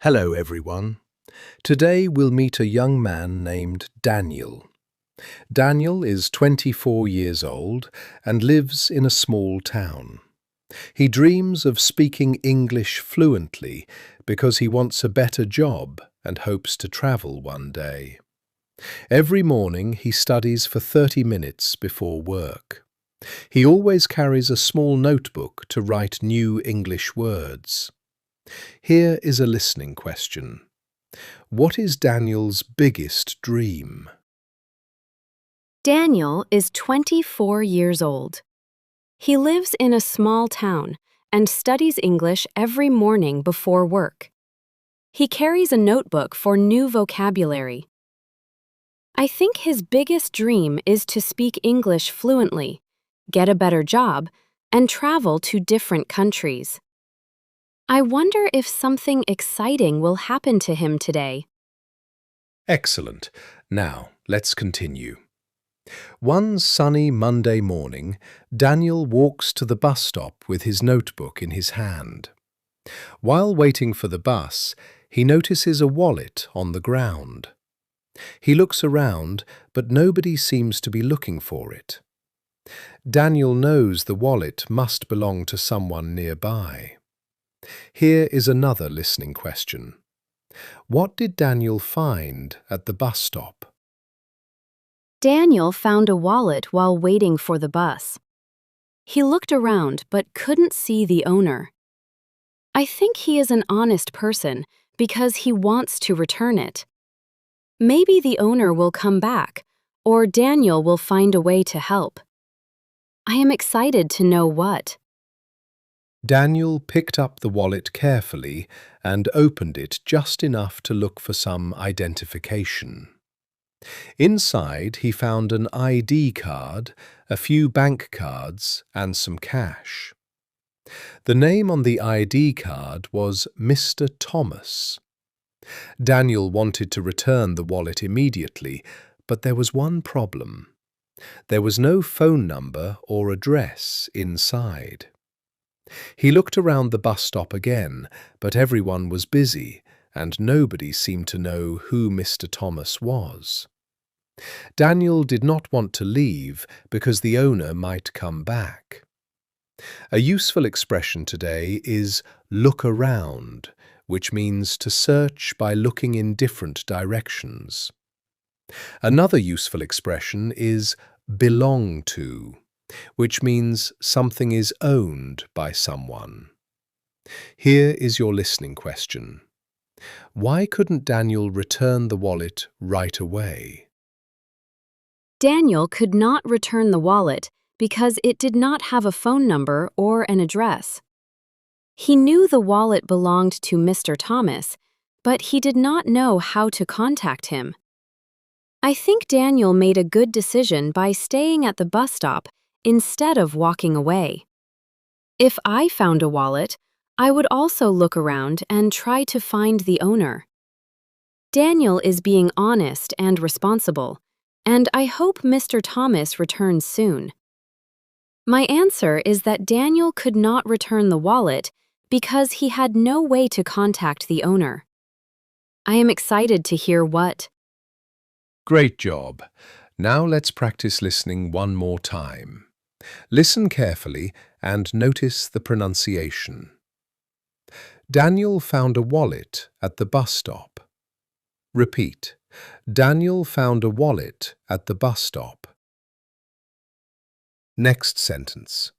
Hello, everyone. Today we'll meet a young man named Daniel. Daniel is 24 years old and lives in a small town. He dreams of speaking English fluently because he wants a better job and hopes to travel one day. Every morning he studies for 30 minutes before work. He always carries a small notebook to write new English words. Here is a listening question. What is Daniel's biggest dream? Daniel is 24 years old. He lives in a small town and studies English every morning before work. He carries a notebook for new vocabulary. I think his biggest dream is to speak English fluently, get a better job, and travel to different countries. I wonder if something exciting will happen to him today. Excellent. Now, let's continue. One sunny Monday morning, Daniel walks to the bus stop with his notebook in his hand. While waiting for the bus, he notices a wallet on the ground. He looks around, but nobody seems to be looking for it. Daniel knows the wallet must belong to someone nearby. Here is another listening question. What did Daniel find at the bus stop? Daniel found a wallet while waiting for the bus. He looked around but couldn't see the owner. I think he is an honest person because he wants to return it. Maybe the owner will come back, or Daniel will find a way to help. I am excited to know what. Daniel picked up the wallet carefully and opened it just enough to look for some identification. Inside, he found an ID card, a few bank cards, and some cash. The name on the ID card was Mr. Thomas. Daniel wanted to return the wallet immediately, but there was one problem. There was no phone number or address inside. He looked around the bus stop again, but everyone was busy, and nobody seemed to know who Mr. Thomas was. Daniel did not want to leave because the owner might come back. A useful expression today is look around, which means to search by looking in different directions. Another useful expression is belong to, which means something is owned by someone. Here is your listening question. Why couldn't Daniel return the wallet right away? Daniel could not return the wallet because it did not have a phone number or an address. He knew the wallet belonged to Mr. Thomas, but he did not know how to contact him. I think Daniel made a good decision by staying at the bus stop instead of walking away. If I found a wallet, I would also look around and try to find the owner. Daniel is being honest and responsible, and I hope Mr. Thomas returns soon. My answer is that Daniel could not return the wallet because he had no way to contact the owner. I am excited to hear what. Great job. Now let's practice listening one more time. Listen carefully and notice the pronunciation. Daniel found a wallet at the bus stop. Repeat. Daniel found a wallet at the bus stop. Next sentence.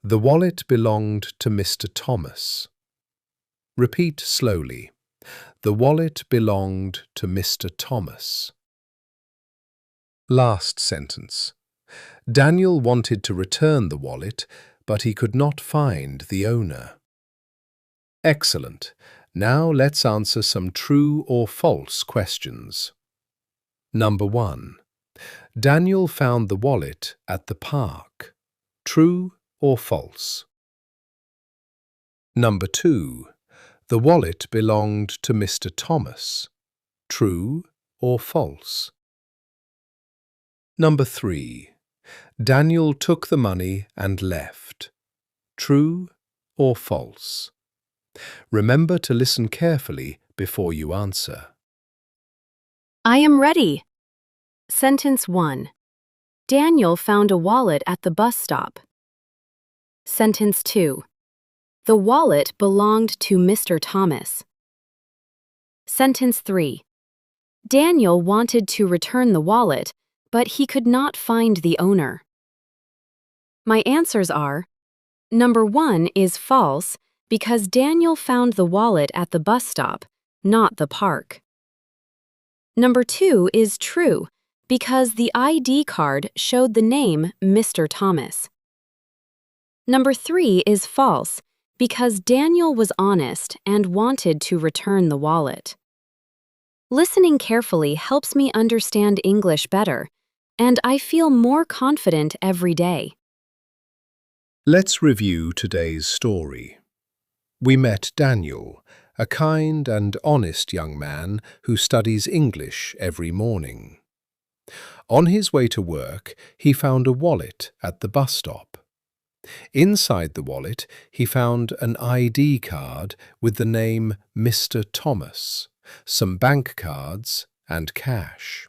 The wallet belonged to Mr. Thomas. Repeat slowly. The wallet belonged to Mr. Thomas. Last sentence. Daniel wanted to return the wallet, but he could not find the owner. Excellent. Now let's answer some true or false questions. Number 1. Daniel found the wallet at the park. True or false? Number 2. The wallet belonged to Mr. Thomas. True or false? Number 3. Daniel took the money and left. True or false? Remember to listen carefully before you answer. I am ready. Sentence 1. Daniel found a wallet at the bus stop. Sentence 2. The wallet belonged to Mr. Thomas. Sentence 3. Daniel wanted to return the wallet, but he could not find the owner. My answers are: number 1 is false because Daniel found the wallet at the bus stop, not the park. Number 2 is true because the ID card showed the name Mr. Thomas. Number 3 is false because Daniel was honest and wanted to return the wallet. Listening carefully helps me understand English better, and I feel more confident every day. Let's review today's story. We met Daniel, a kind and honest young man who studies English every morning. On his way to work, he found a wallet at the bus stop. Inside the wallet, he found an ID card with the name Mr. Thomas, some bank cards, and cash.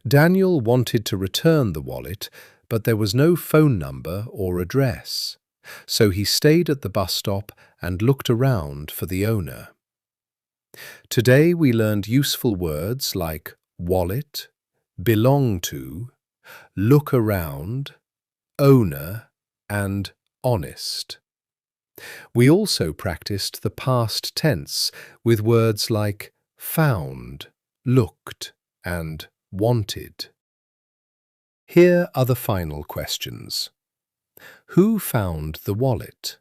Daniel wanted to return the wallet, but there was no phone number or address, so he stayed at the bus stop and looked around for the owner. Today we learned useful words like wallet, belong to, look around, owner, and honest. We also practiced the past tense with words like found, looked, and wanted. Here are the final questions. Who found the wallet?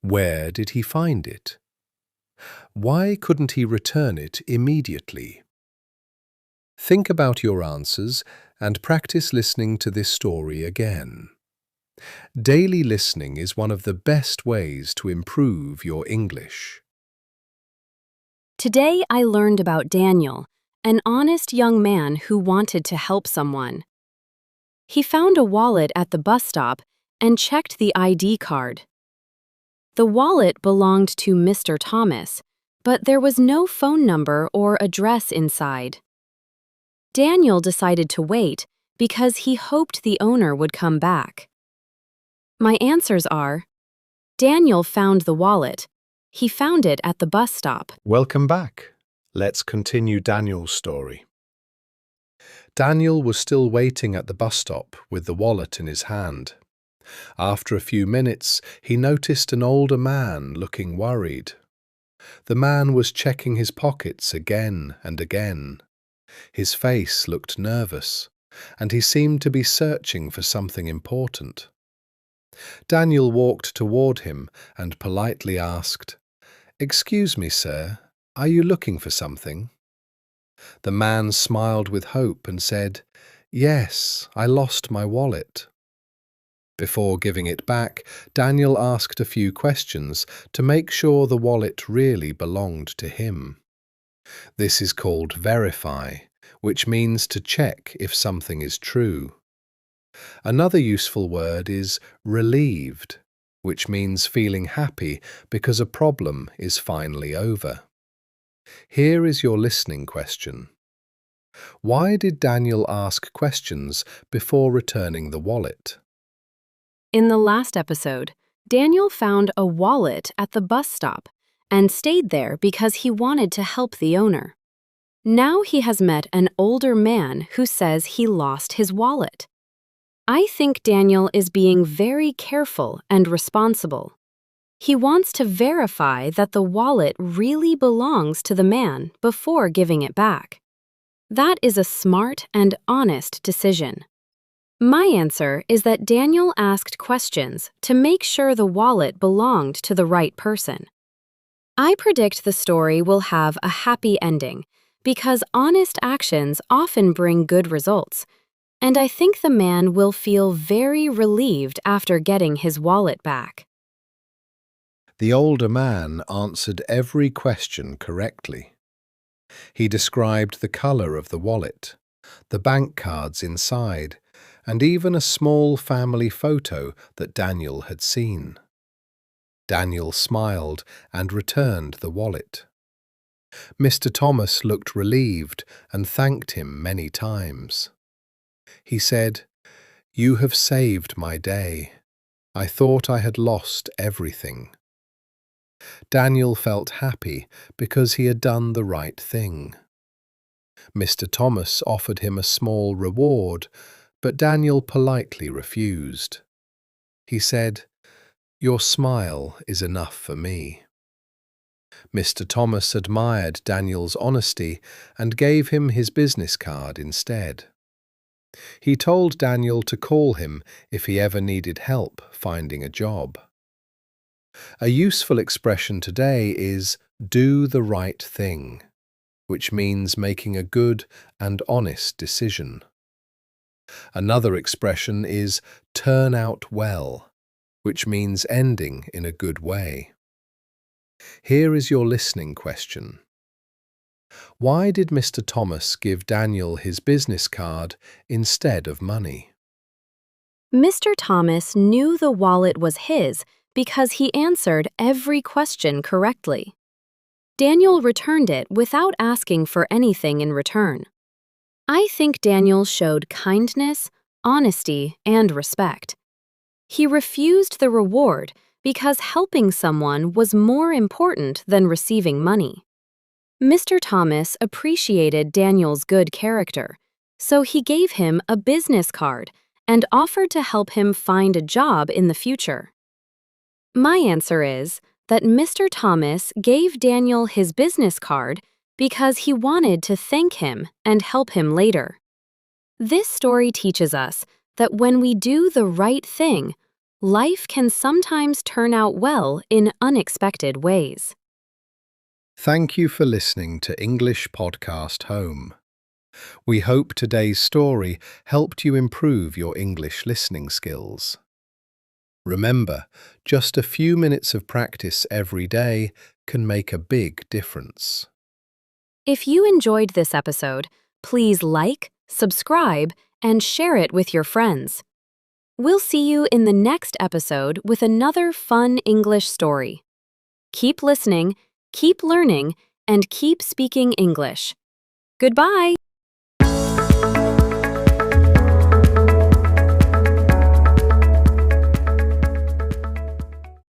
Where did he find it? Why couldn't he return it immediately? Think about your answers and practice listening to this story again. Daily listening is one of the best ways to improve your English. Today I learned about Daniel, an honest young man who wanted to help someone. He found a wallet at the bus stop and checked the ID card. The wallet belonged to Mr. Thomas, but there was no phone number or address inside. Daniel decided to wait because he hoped the owner would come back. My answers are: Daniel found the wallet. He found it at the bus stop. Welcome back. Let's continue Daniel's story. Daniel was still waiting at the bus stop with the wallet in his hand. After a few minutes, he noticed an older man looking worried. The man was checking his pockets again and again. His face looked nervous, and he seemed to be searching for something important. Daniel walked toward him and politely asked, "Excuse me, sir, are you looking for something?" The man smiled with hope and said, "Yes, I lost my wallet." Before giving it back, Daniel asked a few questions to make sure the wallet really belonged to him. This is called verify, which means to check if something is true. Another useful word is relieved, which means feeling happy because a problem is finally over. Here is your listening question. Why did Daniel ask questions before returning the wallet? In the last episode, Daniel found a wallet at the bus stop and stayed there because he wanted to help the owner. Now he has met an older man who says he lost his wallet. I think Daniel is being very careful and responsible. He wants to verify that the wallet really belongs to the man before giving it back. That is a smart and honest decision. My answer is that Daniel asked questions to make sure the wallet belonged to the right person. I predict the story will have a happy ending because honest actions often bring good results, and I think the man will feel very relieved after getting his wallet back. The older man answered every question correctly. He described the color of the wallet, the bank cards inside, and even a small family photo that Daniel had seen. Daniel smiled and returned the wallet. Mr. Thomas looked relieved and thanked him many times. He said, "You have saved my day. I thought I had lost everything." Daniel felt happy because he had done the right thing. Mr. Thomas offered him a small reward, but Daniel politely refused. He said, "Your smile is enough for me." Mr. Thomas admired Daniel's honesty and gave him his business card instead. He told Daniel to call him if he ever needed help finding a job. A useful expression today is "do the right thing," which means making a good and honest decision. Another expression is "turn out well," which means ending in a good way. Here is your listening question. Why did Mr. Thomas give Daniel his business card instead of money? Mr. Thomas knew the wallet was his because he answered every question correctly. Daniel returned it without asking for anything in return. I think Daniel showed kindness, honesty, and respect. He refused the reward because helping someone was more important than receiving money. Mr. Thomas appreciated Daniel's good character, so he gave him a business card and offered to help him find a job in the future. My answer is that Mr. Thomas gave Daniel his business card because he wanted to thank him and help him later. This story teaches us that when we do the right thing, life can sometimes turn out well in unexpected ways. Thank you for listening to English Podcast Home. We hope today's story helped you improve your English listening skills. Remember, just a few minutes of practice every day can make a big difference. If you enjoyed this episode, please like, subscribe, and share it with your friends. We'll see you in the next episode with another fun English story. Keep listening, keep learning, and keep speaking English. Goodbye!